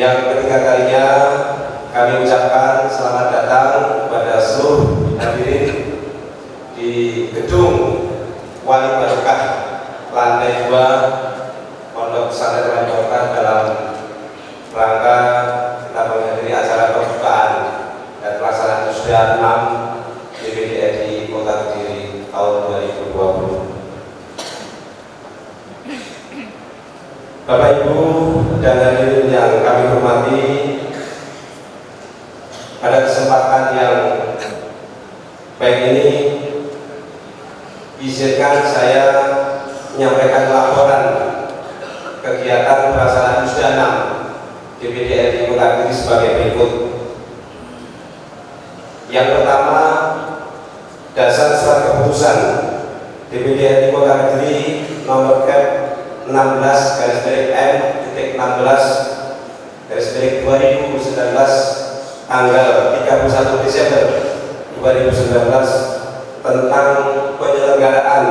Yang ketiga kalinya kami ucapkan selamat datang kepada seluruh hadirin di gedung Wali Barokah lantai 2 Pondok Pesantren Wali Barokah dalam rangka kita menghadiri acara pembukaan dan pelaksanaan Wisuda 6 DPD RI Kota Kediri tahun 2020. Bapak Ibu dan hadirin yang kami hormati, pada kesempatan yang baik ini izinkan saya menyampaikan laporan kegiatan pelaksanaan Wisuda 6 DPD RI Kota Kediri sebagai berikut. Yang pertama, dasar surat keputusan DPD RI Kota Kediri nomor Cap 16/M/16/2019 tanggal 31 Desember 2019 tentang penyelenggaraan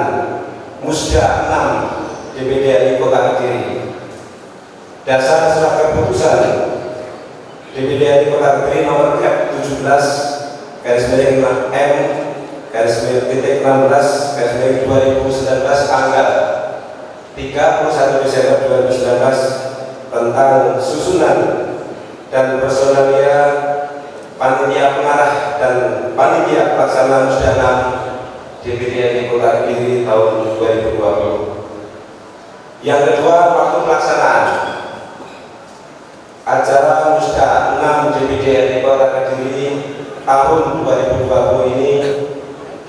Musda 6 DPD RI Kota Kediri. Dasar surat keputusan DPD RI Kota Kediri nomor Cap 17/M/16/2019 tanggal 31 Desember 2019 tentang susunan dan personalia panitia pengarah dan panitia pelaksana Musda 6 DPD RI Kota Kediri tahun 2020. Yang kedua, waktu pelaksanaan acara Musda 6 DPD RI Kota Kediri tahun 2020 ini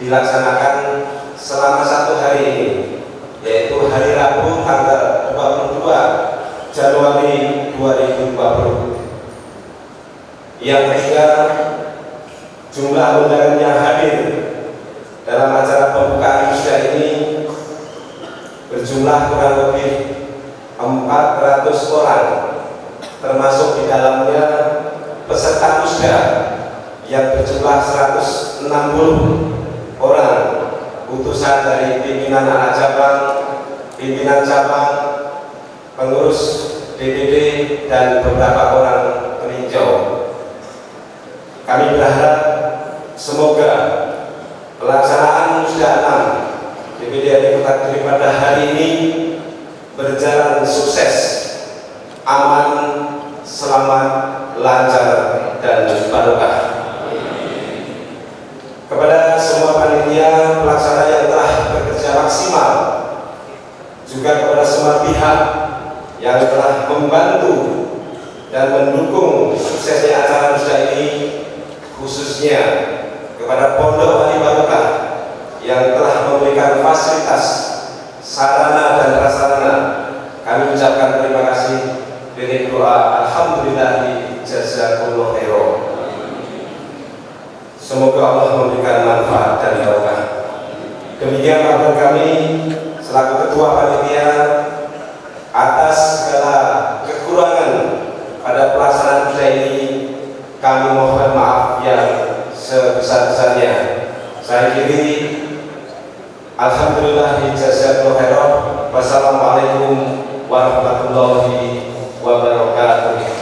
dilaksanakan selama 1 hari ini, yaitu hari Rabu tanggal 22 Januari 2020. Yang ketiga, jumlah undangan yang hadir dalam acara pembukaan Wisuda ini berjumlah kurang lebih 400 orang, termasuk di dalamnya peserta Wisuda yang berjumlah 160 orang, utusan dari pimpinan anak cabang, pimpinan cabang, pengurus DPD, dan beberapa orang peninjau. Kami berharap semoga pelaksanaan Musda 6 DPD RI Kota Kediri pada hari ini berjalan sukses, aman, selamat, lancar, dan barokah. Kepada semua panitia pelaksana yang telah bekerja maksimal, juga kepada semua pihak yang telah membantu dan mendukung suksesnya acara Musda ini, khususnya kepada Pondok Wali Barokah yang telah memberikan fasilitas, sarana dan prasarana, kami ucapkan terima kasih dengan doa alhamdulillahi jazakumullah khairan. Semoga Allah memberikan manfaat dan barokah. Demikian laporan kami selaku ketua panitia. Atas segala kekurangan pada pelaksanaan Musda ini, kami mohon maaf yang sebesar-besarnya. Saya kiri, alhamdulillah jazakumullah khairan. Wassalamualaikum warahmatullahi wabarakatuh.